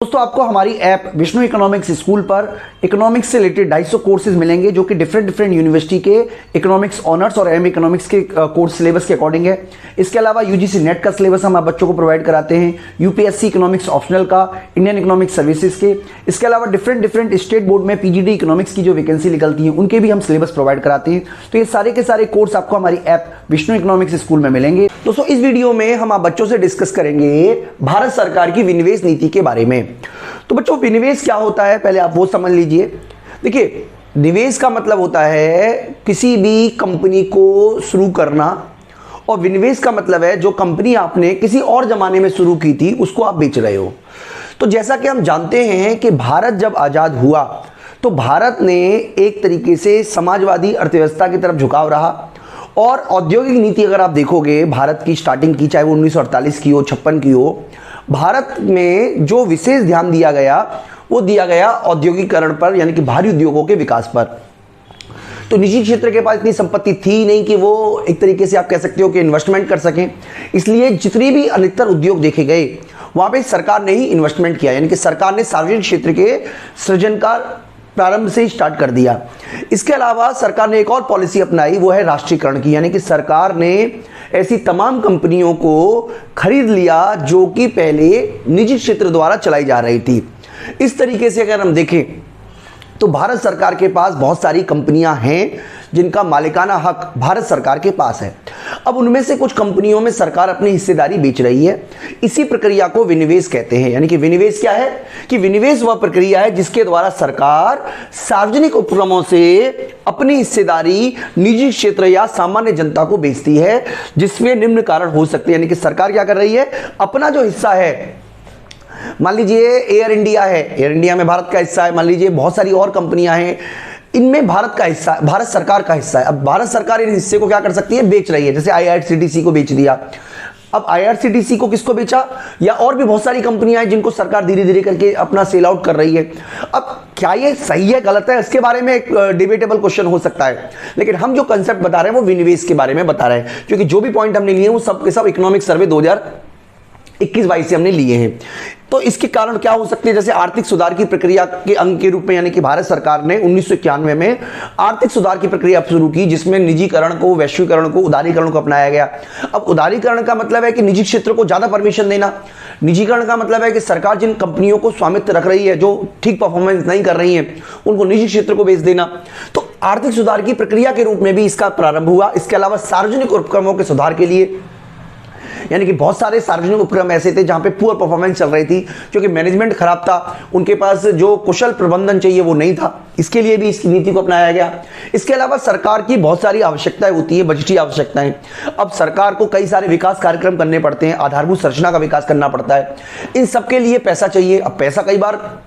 दोस्तों आपको हमारी ऐप विष्णु इकोनॉमिक्स स्कूल पर इकोनॉमिक्स से रिलेटेड 250 कोर्सेज मिलेंगे जो कि डिफरेंट यूनिवर्सिटी के इकोनॉमिक्स ऑनर्स और एम इकोनॉमिक्स के कोर्स सिलेबस के अकॉर्डिंग है। इसके अलावा यूजीसी नेट का सिलेबस हम आप बच्चों को प्रोवाइड कराते हैं, यूपीएससी इकोनॉमिक्स ऑप्शनल का, इंडियन इकोनॉमिक्स सर्विसेज के। इसके अलावा डिफरेंट स्टेट बोर्ड में पीजीडी इकोनॉमिक्स की जो वैकेंसी निकलती है उनके भी हम सिलेबस प्रोवाइड कराते हैं। तो ये सारे के सारे कोर्स आपको हमारी ऐप विष्णु इकोनॉमिक्स स्कूल में मिलेंगे। दोस्तों इस वीडियो में हम आप बच्चों से डिस्कस करेंगे भारत सरकार की विनिवेश नीति के बारे में। तो बच्चों विनिवेश क्या होता है पहले आप वो समझ लीजिए। देखिए निवेश का मतलब होता है किसी भी कंपनी को शुरू करना, और विनिवेश का मतलब है जो कंपनी आपने किसी और जमाने में शुरू की थी उसको आप बेच रहे हो। तो जैसा कि हम जानते हैं कि भारत जब आज़ाद हुआ तो भारत ने एक तरीके से समाजवादी अर्थव्यवस्था की तरफ झुकाव रहा, और औद्योगिक नीति अगर आप देखोगे भारत की स्टार्टिंग की, चाहे वो 1948 की हो, 56 की हो, भारत में जो विशेष ध्यान दिया गया वो दिया गया औद्योगिकरण पर, यानी कि भारी उद्योगों के विकास पर। तो निजी क्षेत्र के पास इतनी संपत्ति थी नहीं कि वो एक तरीके से आप कह सकते हो कि इन्वेस्टमेंट कर सकें, इसलिए जितनी भी अन्यतर उद्योग देखे गए वहाँ पे सरकार ने ही इन्वेस्टमेंट किया, यानी कि सरकार ने सार्वजनिक क्षेत्र के सृजन का प्रारंभ से ही स्टार्ट कर दिया। इसके अलावा सरकार ने एक और पॉलिसी अपनाई, वो है राष्ट्रीयकरण की, यानी कि सरकार ने ऐसी तमाम कंपनियों को खरीद लिया जो कि पहले निजी क्षेत्र द्वारा चलाई जा रही थी। इस तरीके से अगर हम देखें तो भारत सरकार के पास बहुत सारी कंपनियां हैं जिनका मालिकाना हक भारत सरकार के पास है। अब उनमें से कुछ कंपनियों में सरकार अपनी हिस्सेदारी बेच रही है। इसी प्रक्रिया को विनिवेश कहते हैं। यानी कि विनिवेश क्या है कि विनिवेश वह प्रक्रिया है जिसके द्वारा सरकार सार्वजनिक उपक्रमों से अपनी हिस्सेदारी निजी क्षेत्र या सामान्य जनता को बेचती है, जिसमें निम्न कारण हो सकते हैं। यानी कि सरकार क्या कर रही है, अपना जो हिस्सा है, मान लीजिए एयर इंडिया है, एयर इंडिया में भारत का हिस्सा है, मान लीजिए बहुत सारी और कंपनियां हैं, इनमें भारत का हिस्सा, भारत सरकार का हिस्सा है। अब भारत सरकार इन हिस्से को क्या कर सकती है, बेच रही है। जैसे आईआरसीटीसी को बेच दिया। अब आईआरसीटीसी को किसको बेचा, या और भी बहुत सारी कंपनियां हैं जिनको सरकार धीरे धीरे करके अपना सेल आउट कर रही है। अब क्या ये सही है गलत है, इसके बारे में एक डिबेटेबल क्वेश्चन हो सकता है, लेकिन हम जो कंसेप्ट बता रहे हैं वो विनिवेश के बारे में बता रहे हैं, क्योंकि जो भी पॉइंट हमने लिए वो सब के सब इकोनॉमिक सर्वे 2021-22 से हमने लिए हैं। तो इसके कारण क्या हो सकते हैं, जैसे आर्थिक सुधार की प्रक्रिया के अंग के रूप में, यानी कि भारत सरकार ने 1991 में आर्थिक सुधार की प्रक्रिया शुरू की, जिसमें निजीकरण को, वैश्वीकरण को, उदारीकरण को अपनाया गया। अब उदारीकरण का मतलब है कि निजी क्षेत्र को ज्यादा परमिशन देना। निजीकरण का मतलब है कि सरकार जिन कंपनियों को स्वामित्व रख रही है, जो ठीक परफॉर्मेंस नहीं कर रही है, उनको निजी क्षेत्र को बेच देना। तो आर्थिक सुधार की प्रक्रिया के रूप में भी इसका प्रारंभ हुआ। इसके अलावा सार्वजनिक उपक्रमों के सुधार के लिए, यानी कि बहुत सारे सार्वजनिक उपक्रम ऐसे थे जहां पे पुअर परफॉर्मेंस चल रही थी, क्योंकि मैनेजमेंट खराब था, उनके पास जो कुशल प्रबंधन चाहिए वो नहीं था, इसके लिए भी इस नीति को अपनाया गया। इसके अलावा सरकार की बहुत सारी आवश्यकताएं होती है, बजटीय आवश्यकताएं। अब सरकार को कई सारे विकास कार्यक्रम करने पड़ते हैं, आधारभूत संरचना का विकास करना पड़ता है, इन सबके लिए पैसा चाहिए। अब पैसा कई बार,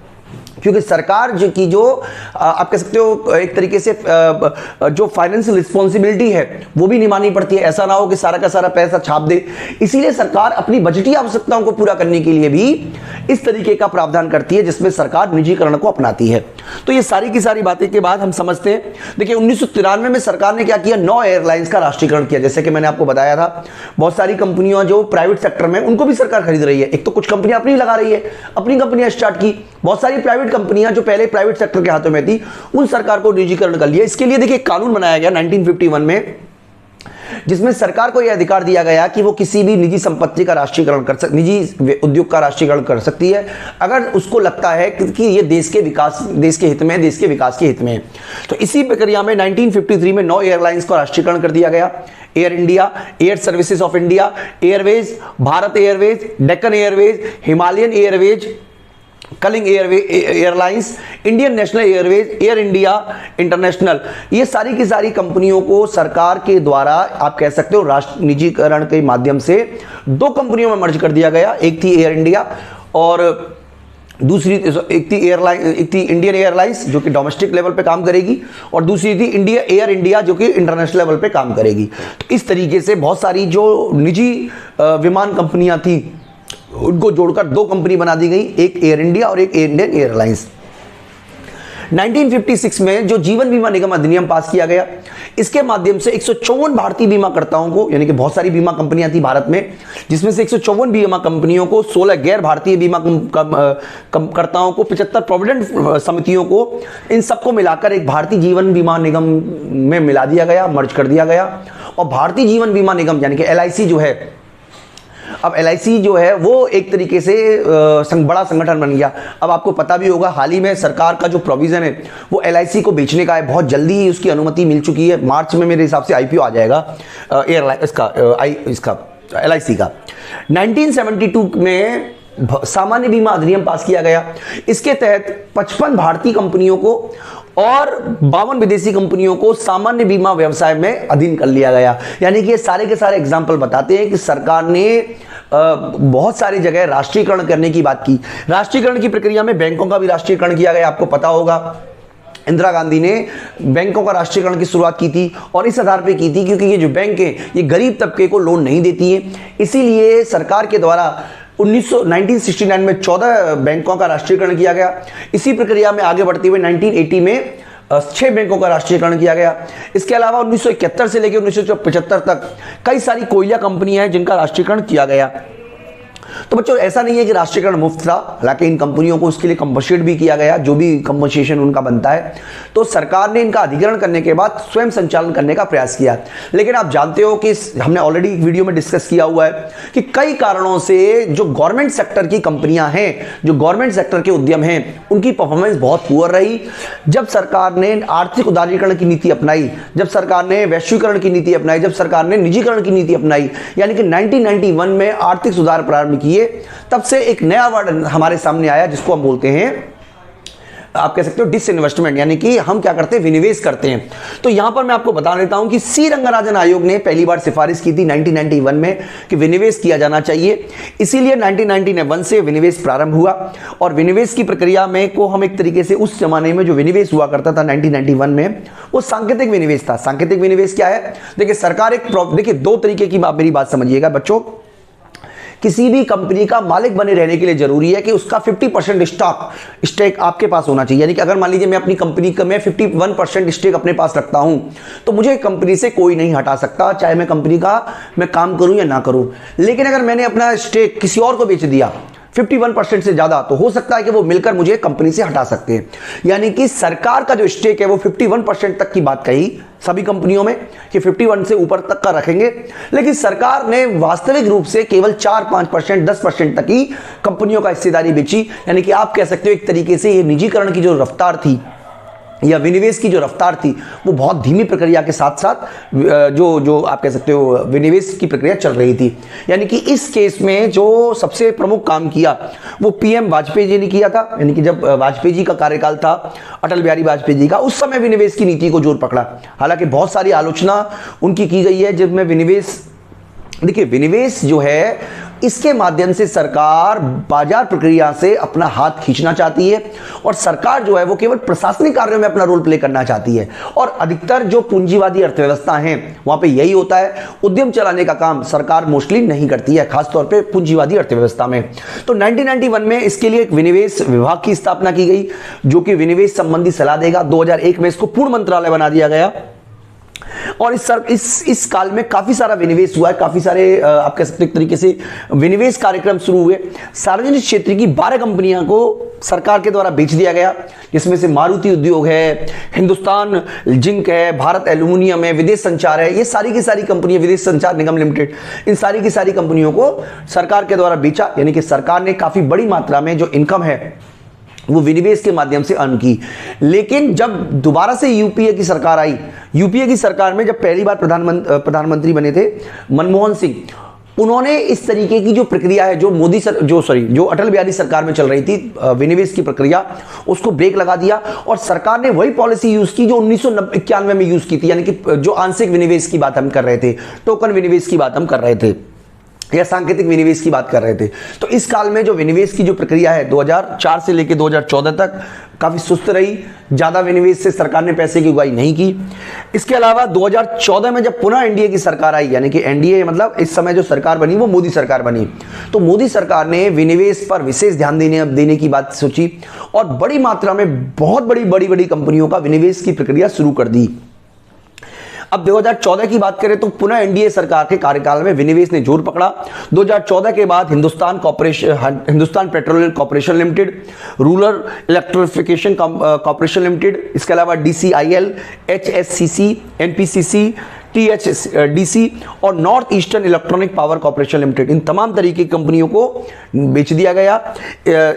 क्योंकि सरकार की जो आप कह सकते हो एक तरीके से जो फाइनेंशियल रिस्पॉन्सिबिलिटी है वो भी निभानी पड़ती है। ऐसा ना हो कि सारा का सारा पैसा छाप दे, इसीलिए सरकार अपनी बजटीय आवश्यकताओं को पूरा करने के लिए भी इस तरीके का प्रावधान करती है, जिसमें सरकार निजीकरण को अपनाती है। तो ये सारी की सारी बातें के बाद हम समझते हैं। देखिए 1993 में सरकार ने क्या किया, 9 एयरलाइंस का राष्ट्रीयकरण किया। जैसे कि मैंने आपको बताया था, बहुत सारी कंपनियां जो प्राइवेट सेक्टर में, उनको भी सरकार खरीद रही है। एक तो कुछ कंपनियां अपनी लगा रही है, अपनी कंपनियां स्टार्ट की, बहुत सारी प्राइवेट कंपनियां जो पहले प्राइवेट सेक्टर के हाथों में थी उन सरकार को निजीकरण कर लिया। इसके लिए देखिए कानून बनाया गया 1951 में, जिसमें सरकार को यह अधिकार दिया गया कि वो किसी भी निजी संपत्ति का राष्ट्रीयकरण कर सकती, निजी उद्योग का राष्ट्रीयकरण कर सकती है, अगर उसको लगता है कि ये देश के विकास, देश के हित में, देश के विकास के हित में है। तो इसी प्रक्रिया में 1953 में 9 एयरलाइंस का राष्ट्रीयकरण कर दिया गया। Air India, Air Services of India, Airways, Bharat Airways, Deccan Airways, Himalayan Airways, Kalinga Airlines, Indian National Airways, Air India International, ये सारी की सारी कंपनियों को सरकार के द्वारा आप कह सकते हो राष्ट्र निजीकरण के माध्यम से 2 कंपनियों में मर्ज कर दिया गया। एक थी एयर इंडिया और दूसरी एक थी इंडियन एयरलाइंस जो कि डोमेस्टिक लेवल पे काम करेगी, और दूसरी थी एयर इंडिया जो कि इंटरनेशनल लेवल पे काम करेगी। तो इस तरीके से बहुत सारी जो निजी विमान कंपनियां थी उनको जोड़कर 2 कंपनी बना दी गई, एक एयर इंडिया और एक इंडियन एयरलाइंस। 1956 में जो जीवन बीमा निगम अधिनियम पास किया गया, इसके माध्यम से 154 भारतीय बीमाकर्ताओं को, यानी कि बहुत सारी बीमा कंपनियां थी भारत में, जिसमें से 154 बीमा कंपनियों को, 16 गैर भारतीय बीमा कर्ताओं को, 75 प्रोविडेंट समितियों को, इन सबको मिलाकर एक भारतीय जीवन बीमा निगम में मिला दिया गया, मर्ज कर दिया गया। और भारतीय जीवन बीमा निगम यानी कि LIC जो है, अब LIC जो है वो एक तरीके से बड़ा संगठन बन गया। अब आपको पता भी होगा, हाल ही में सरकार का जो प्रोविजन है वो LIC को बेचने का है, बहुत जल्दी ही उसकी अनुमति मिल चुकी है। मार्च में मेरे हिसाब से IPO आ जाएगा इसका LIC का। 1972 में सामान्य बीमा अधिनियम पास किया गया। इसके तहत 55 भारतीय कंपनियों को और 52 विदेशी कंपनियों को सामान्य बीमा व्यवसाय में अधीन कर लिया गया। यानी कि ये सारे के सारे एग्जाम्पल बताते हैं कि सरकार ने बहुत सारी जगह राष्ट्रीयकरण करने की बात की। राष्ट्रीयकरण की प्रक्रिया में बैंकों का भी राष्ट्रीयकरण किया गया। आपको पता होगा इंदिरा गांधी ने बैंकों का राष्ट्रीयकरण की शुरुआत की थी, और इस आधार पे की थी क्योंकि ये जो बैंक है ये गरीब तबके को लोन नहीं देती है। इसीलिए सरकार के द्वारा 1969 में 14 बैंकों का राष्ट्रीयकरण किया गया। इसी प्रक्रिया में आगे बढ़ते हुए 1980 में 6 बैंकों का राष्ट्रीयकरण किया गया। इसके अलावा 1971 से लेकर 1975 तक कई सारी कोयला कंपनियां हैं जिनका राष्ट्रीयकरण किया गया। तो बच्चों, ऐसा नहीं है कि राष्ट्रीयकरण मुफ्त था, हालांकि इन कंपनियों को उसके लिए कंपनसेट भी किया गया, जो भी कंपनसेशन उनका बनता है। तो सरकार ने इनका अधिग्रहण करने के बाद स्वयं संचालन करने का प्रयास किया। लेकिन आप जानते हो कि हमने ऑलरेडी वीडियो में डिस्कस किया हुआ है कि कई कारणों से जो गवर्नमेंट सेक्टर की कंपनियां हैं, जो गवर्नमेंट सेक्टर के उद्यम हैं, उनकी परफॉर्मेंस बहुत पुअर रही। जब सरकार ने आर्थिक उदारीकरण की नीति अपनाई, जब सरकार ने वैश्वीकरण की नीति अपनाई, जब सरकार ने निजीकरण की नीति अपनाई, यानी कि 1991 में आर्थिक सुधार प्रारंभ किए, तब से एक नया वर्ड हमारे सामने आया जिसको हम बोलते हैं, आप कह सकते हो डिसइन्वेस्टमेंट, यानी कि हम क्या करते हैं, विनिवेश करते हैं। तो यहां पर मैं आपको बता देता हूं कि सी रंगराजन आयोग ने पहली बार सिफारिश की थी 1991 में कि विनिवेश किया जाना चाहिए। इसीलिए 1991 से विनिवेश प्रारंभ हुआ, और विनिवेश की प्रक्रिया में को हम एक तरीके से उस जमाने में जो विनिवेश हुआ करता था 1991 में, वो सांकेतिक विनिवेश था। सांकेतिक विनिवेश क्या है? देखिए, सरकार देखिए, दो तरीके की, आप मेरी बात समझिएगा बच्चों। किसी भी कंपनी का मालिक बने रहने के लिए जरूरी है कि उसका 50% स्टेक आपके पास होना चाहिए। यानी कि अगर मान लीजिए मैं अपनी कंपनी का 51% स्टेक अपने पास रखता हूं, तो मुझे कंपनी से कोई नहीं हटा सकता, चाहे मैं कंपनी का काम करूं या ना करूं। लेकिन अगर मैंने अपना स्टेक किसी और को बेच दिया 51% से ज्यादा, तो हो सकता है कि वो मिलकर मुझे कंपनी से हटा सकते हैं। यानी कि सरकार का जो स्टेक है वो 51% तक की बात कही सभी कंपनियों में कि 51 से ऊपर तक का रखेंगे, लेकिन सरकार ने वास्तविक रूप से केवल 4-5%, 10% तक ही कंपनियों का हिस्सेदारी बेची। यानी कि आप कह सकते हो एक तरीके से ये निजीकरण की जो रफ्तार थी या विनिवेश की जो रफ्तार थी वो बहुत धीमी प्रक्रिया के साथ साथ जो आप कह सकते हो विनिवेश की प्रक्रिया चल रही थी। यानी कि इस केस में जो सबसे प्रमुख काम किया वो PM वाजपेयी जी ने किया था। यानी कि जब वाजपेयी जी का कार्यकाल था, अटल बिहारी वाजपेयी जी का, उस समय विनिवेश की नीति को जोर पकड़ा। हालांकि बहुत सारी आलोचना उनकी की गई है जिसमें विनिवेश, देखिए विनिवेश जो है इसके माध्यम से सरकार बाजार प्रक्रिया से अपना हाथ खींचना चाहती है, और सरकार जो है वो केवल प्रशासनिक कार्यों में अपना रोल प्ले करना चाहती है। और अधिकतर जो पूंजीवादी अर्थव्यवस्था है वहां पे यही होता है, उद्यम चलाने का काम सरकार मोस्टली नहीं करती है, खासतौर पे पूंजीवादी अर्थव्यवस्था में। तो 1991 में इसके लिए एक विनिवेश विभाग की स्थापना की गई जो कि विनिवेश संबंधी सलाह देगा। 2001 में इसको पूर्ण मंत्रालय बना दिया गया, और इस काल में काफी सारा विनिवेश हुआ है, काफी सारे आप कह सकते हैं एक तरीके से विनिवेश कार्यक्रम शुरू हुए। सार्वजनिक क्षेत्र की 12 कंपनियों को सरकार के द्वारा बेच दिया गया, जिसमें से मारुति उद्योग है, हिंदुस्तान जिंक है, भारत एल्यूमिनियम है, विदेश संचार है। ये सारी की सारी कंपनियां, विदेश संचार निगम लिमिटेड, इन सारी की सारी कंपनियों को सरकार के द्वारा बेचा। यानी कि सरकार ने काफी बड़ी मात्रा में जो इनकम है वो विनिवेश के माध्यम से अर्न की। लेकिन जब दोबारा से यूपीए की सरकार आई, यूपीए की सरकार में जब पहली बार प्रधानमंत्री बने थे मनमोहन सिंह, उन्होंने इस तरीके की जो प्रक्रिया है जो अटल बिहारी सरकार में चल रही थी विनिवेश की प्रक्रिया, उसको ब्रेक लगा दिया, और सरकार ने वही पॉलिसी यूज की जो 1991 में यूज की थी। यानी कि जो आंशिक विनिवेश की बात हम कर रहे थे, टोकन विनिवेश की बात हम कर रहे थे। या सांकेतिक विनिवेश की बात कर रहे थे। तो इस काल में जो विनिवेश की जो प्रक्रिया है 2004 से लेकर 2014 तक काफी सुस्त रही, ज्यादा विनिवेश से सरकार ने पैसे की उगाही नहीं की। इसके अलावा 2014 में जब पुनः एनडीए की सरकार आई, यानी कि एनडीए मतलब इस समय जो सरकार बनी वो मोदी सरकार बनी, तो मोदी सरकार ने विनिवेश पर विशेष ध्यान देने की बात सोची और बड़ी मात्रा में बहुत बड़ी कंपनियों का विनिवेश की प्रक्रिया शुरू कर दी। अब 2014 की बात करें तो पुनः एनडीए सरकार के कार्यकाल में विनिवेश ने जोर पकड़ा। 2014 के बाद Hindustan petroleum corporation limited, rural electrification corporation limited, इसके अलावा डीसीआईएल, एचएससीसी, एनपीसीसी, टीएचडीसी और north eastern electronic power corporation limited, इन तमाम तरीके की कंपनियों को बेच दिया गया।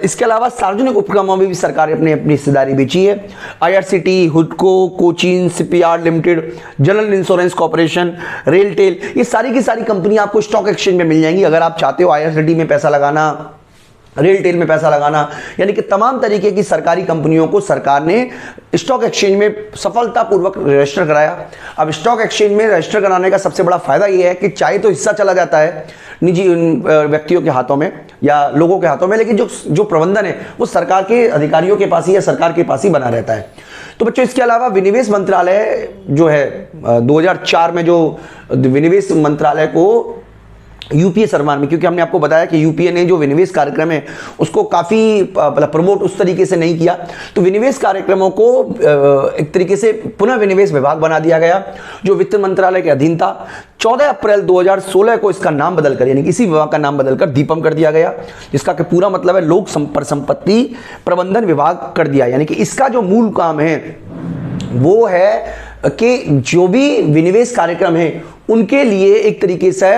इसके अलावा सार्वजनिक उपक्रमों में भी सरकार ने अपनी हिस्सेदारी बेची है। आईआरसीटी, हुडको, Cochin shipyard limited, general insurance corporation, RailTel, ये सारी की सारी कंपनियां आपको स्टॉक एक्सचेंज में मिल जाएंगी। अगर आप चाहते हो आईआरसीटी में पैसा लगाना, रेलटेल में पैसा लगाना, यानी कि तमाम तरीके की सरकारी कंपनियों को सरकार ने स्टॉक एक्सचेंज में सफलतापूर्वक रजिस्टर कराया। अब स्टॉक एक्सचेंज में रजिस्टर कराने का सबसे बड़ा फायदा यह है कि चाहे तो हिस्सा चला जाता है निजी व्यक्तियों के हाथों में या लोगों के हाथों में, लेकिन जो प्रबंधन है वो सरकार के अधिकारियों के पास ही या सरकार के पास ही बना रहता है। तो बच्चों, इसके अलावा विनिवेश मंत्रालय जो है 2004 में जो विनिवेश मंत्रालय को यूपीए सरकार में, क्योंकि हमने आपको बताया कि यूपीए ने जो विनिवेश कार्यक्रम है उसको काफी प्रमोट उस तरीके से नहीं किया, तो विनिवेश कार्यक्रमों को एक तरीके से पुनः विनिवेश विभाग बना दिया गया जो वित्त मंत्रालय के अधीन था। 14 अप्रैल 2016 को इसका नाम बदलकर, यानी इसी विभाग का नाम बदलकर दीपम कर दिया गया, जिसका कि पूरा मतलब है लोक संपत्ति प्रबंधन विभाग कर दिया। यानी कि इसका जो मूल काम है वो है कि जो भी विनिवेश कार्यक्रम है उनके लिए एक तरीके से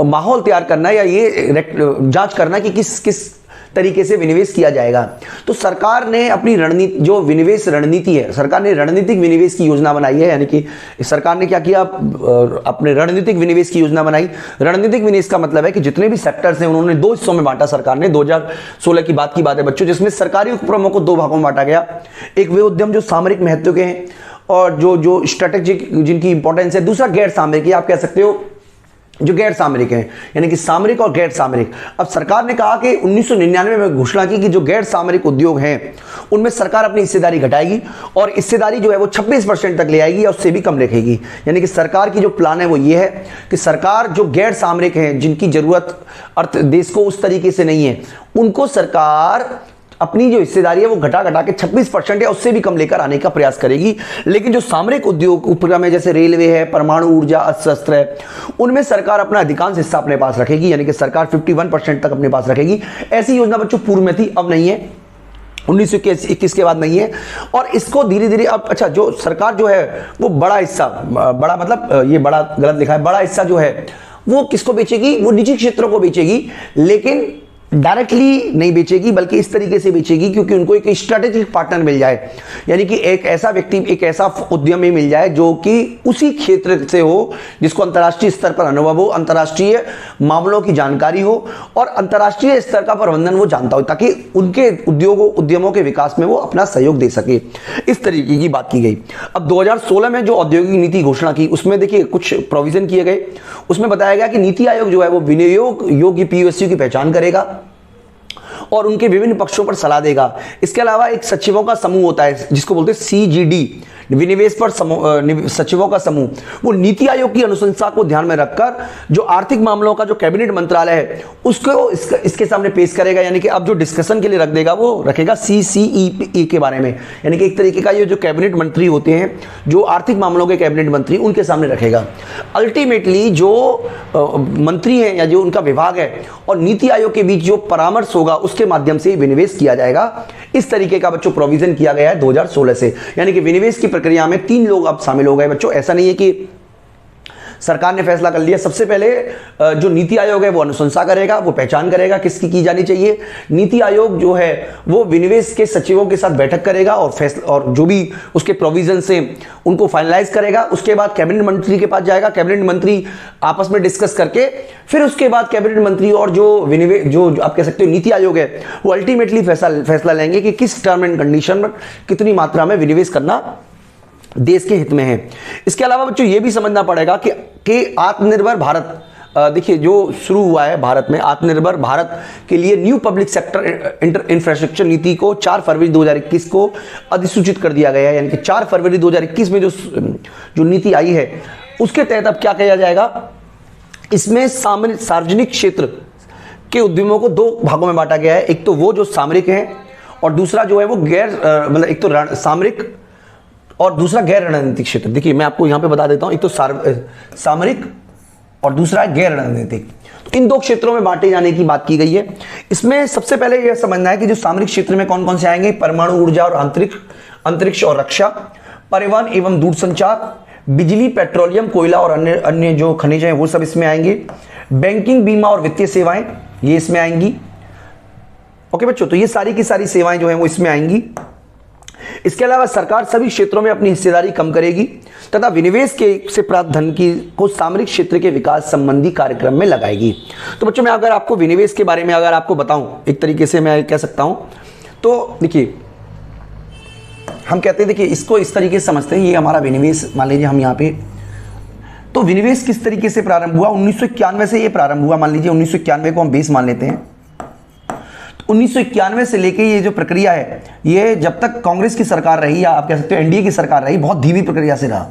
माहौल तैयार करना या ये जांच करना कि किस तरीके से विनिवेश किया जाएगा। तो सरकार ने अपनी रणनीति, जो विनिवेश रणनीति है, सरकार ने रणनीतिक विनिवेश की योजना बनाई है। यानी कि सरकार ने क्या किया, अपने रणनीतिक विनिवेश की योजना बनाई। रणनीतिक विनिवेश का मतलब है कि जितने भी सेक्टर्स हैं उन्होंने दो हिस्सों में बांटा। सरकार ने 2016 की बात है बच्चों, जिसमें सरकारी उपक्रमों को दो भागों में बांटा गया। एक वे उद्यम जो सामरिक महत्व के हैं और जो स्ट्रेटेजिक जिनकी इंपॉर्टेंस है, दूसरा गैर सामरिक, आप कह सकते हो जो गैर सामरिक हैं, यानी कि सामरिक और गैर सामरिक। अब सरकार ने कहा कि 1999 में घोषणा की कि जो गैर सामरिक उद्योग हैं उनमें सरकार अपनी हिस्सेदारी घटाएगी और हिस्सेदारी जो है वो 26% तक ले आएगी या उससे भी कम रखेगी। यानी कि सरकार की जो प्लान है वो ये है कि सरकार जो गैर सामरिक हैं, जिनकी जरूरत अर्थ देश को उस तरीके से नहीं है, उनको सरकार अपनी जो हिस्सेदारी है वो घटा के 26% या उससे भी कम लेकर आने का प्रयास करेगी। लेकिन जो सामरिक उद्योग उपक्रम है, जैसे रेलवे है, परमाणु ऊर्जा, अस्त्र है, उनमें सरकार अपना अधिकांश हिस्सा अपने पास रखेगी। यानी कि सरकार 51% तक अपने पास रखेगी। ऐसी योजना बच्चों पूर्व में थी, अब नहीं है, 1921 के बाद नहीं है। और इसको धीरे धीरे अब अच्छा, जो सरकार जो है वो बड़ा हिस्सा, बड़ा मतलब ये बड़ा गलत लिखा है, बड़ा हिस्सा जो है वो किसको बेचेगी, वो निजी क्षेत्रों को बेचेगी, लेकिन डायरेक्टली नहीं बेचेगी बल्कि इस तरीके से बेचेगी क्योंकि उनको एक स्ट्रेटेजिक पार्टनर मिल जाए। यानी कि एक ऐसा व्यक्ति, एक ऐसा उद्यमी मिल जाए जो कि उसी क्षेत्र से हो, जिसको अंतर्राष्ट्रीय स्तर पर अनुभव हो, अंतर्राष्ट्रीय मामलों की जानकारी हो और अंतर्राष्ट्रीय स्तर का प्रबंधन वो जानता हो, ताकि उनके उद्यमों के विकास में वो अपना सहयोग दे सके। इस तरीके की बात की गई। अब 2016 में जो औद्योगिक नीति घोषणा की, उसमें देखिए कुछ प्रोविजन किए गए। उसमें बताया गया कि नीति आयोग जो है वो विनियोग योग्य पीओएसयू की पहचान करेगा और उनके विभिन्न पक्षों पर सलाह देगा। इसके अलावा एक सचिवों का समूह होता है जिसको बोलते हैं सीजीडी, विनिवेश पर सचिवों का समूह, वो नीति आयोग की अनुशंसा को ध्यान में रखकर जो आर्थिक मामलों का जो कैबिनेट मंत्रालय है उसको इसके सामने पेश करेगा। यानी कि अब जो डिस्कशन के लिए रख देगा वो रखेगा सीसीईपी के बारे में। यानी कि एक तरीके का ये जो कैबिनेट मंत्री होते हैं, जो आर्थिक मामलों के कैबिनेट मंत्री, उनके सामने रखेगा। अल्टीमेटली जो मंत्री हैं या जो उनका विभाग है और नीति आयोग के बीच जो परामर्श होगा उसके माध्यम से विनिवेश किया जाएगा। इस तरीके का बच्चों प्रोविजन किया गया है 2016 से। यानी कि विनिवेश की प्रक्रिया में 3 लोग अब शामिल हो गए बच्चों। ऐसा नहीं है कि सरकार ने फैसला कर लिया। सबसे पहले जो नीति आयोग है वो अनुशंसा करेगा, वो पहचान करेगा किसकी की जानी चाहिए। नीति आयोग जो है वो विनिवेश के सचिवों के साथ बैठक करेगा और जो भी उसके प्रोविजन से उनको फाइनलाइज करेगा। उसके बाद कैबिनेट मंत्री के पास जाएगा, कैबिनेट मंत्री आपस में डिस्कस करके फिर उसके बाद कैबिनेट मंत्री और जो आप कह सकते हो नीति आयोग है वो अल्टीमेटली फैसला लेंगे कि किस टर्म एंड कंडीशन पर कितनी मात्रा में विनिवेश करना देश के हित में है। इसके अलावा बच्चों ये भी समझना पड़ेगा कि आत्मनिर्भर भारत देखिए जो शुरू हुआ है भारत में आत्मनिर्भर भारत के लिए न्यू पब्लिक सेक्टर इंफ्रास्ट्रक्चर नीति को 4 फरवरी 2021 को अधिसूचित कर दिया गया है। यानी कि 4 फरवरी 2021 में जो नीति आई है उसके तहत अब क्या किया जाएगा, इसमें सार्वजनिक क्षेत्र के उद्यमों को 2 भागों में बांटा गया है। एक तो वो जो सामरिक हैं और दूसरा जो है वो गैर मतलब एक तो सामरिक और दूसरा गैर रणनीतिक क्षेत्र। देखिए मैं आपको यहां पे बता देता हूं, एक तो सामरिक और दूसरा है गैर रणनीतिक। तो इन 2 क्षेत्रों में बांटे जाने की बात की गई है। इसमें सबसे पहले यह समझना है कि जो सामरिक क्षेत्र में कौन कौन से आएंगे, परमाणु ऊर्जा और अंतरिक्ष और रक्षा, परिवहन एवं दूरसंचार, बिजली, पेट्रोलियम, कोयला और अन्य जो खनिज हैं वो सब इसमें आएंगे, बैंकिंग, बीमा और वित्तीय सेवाएं ये इसमें आएंगी। ओके बच्चों, तो ये सारी की सारी सेवाएं जो हैं वो इसमें आएंगी। इसके अलावा सरकार सभी क्षेत्रों में अपनी हिस्सेदारी कम करेगी तथा विनिवेश से प्राप्त धन को सामरिक क्षेत्र के विकास संबंधी कार्यक्रम में लगाएगी। तो बच्चों मैं अगर आपको विनिवेश के बारे में अगर आपको बताऊं, एक तरीके से मैं कह सकता हूं, तो देखिए हम कहते हैं, देखिए इसको इस तरीके से समझते हैं, ये हमारा विनिवेश मान लीजिए हम यहाँ पे, तो विनिवेश किस तरीके से प्रारंभ हुआ, 1991 से ये प्रारंभ हुआ। मान लीजिए 1991 को हम बेस मान लेते हैं। 1991 से लेके ये जो प्रक्रिया है, ये जब तक कांग्रेस की सरकार रही या आप कह सकते हो एनडीए की सरकार रही, बहुत धीमी प्रक्रिया से रहा।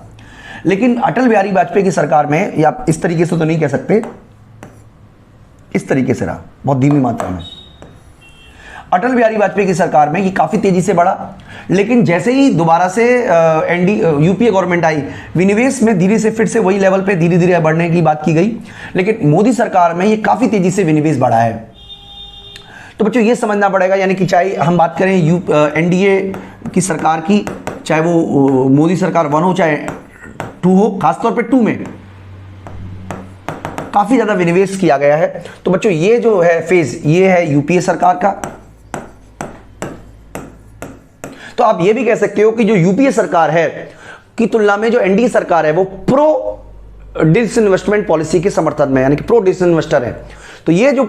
लेकिन अटल बिहारी वाजपेयी की सरकार में, या इस तरीके से तो नहीं कह सकते, इस तरीके से रहा, बहुत धीमी मात्रा में। अटल बिहारी वाजपेयी की सरकार में ये काफी तेजी से बढ़ा। लेकिन जैसे ही दोबारा से यूपीए गवर्नमेंट आई, विनिवेश में धीरे से फिर से वही लेवल पे धीरे धीरे बढ़ने की बात की गई। लेकिन मोदी सरकार में ये काफी तेजी से विनिवेश बढ़ा है। तो बच्चों ये समझना पड़ेगा, यानी कि चाहे हम बात करें एनडीए की सरकार की, चाहे वो मोदी सरकार 1 हो चाहे 2 हो, खासतौर पे 2 में काफी ज्यादा विनिवेश किया गया है। तो बच्चों ये जो है फेज, ये है यूपीए सरकार का। तो आप ये भी कह सकते हो कि जो यूपीए सरकार है की तुलना में जो एनडीए सरकार है वो प्रो डिसइन्वेस्टमेंट पॉलिसी के समर्थन में, यानी कि प्रो डिसइन्वेस्टर है। तो ये जो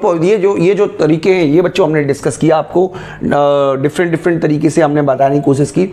तरीके हैं, ये बच्चों हमने डिस्कस किया, आपको डिफरेंट तरीके से हमने बताने की कोशिश की।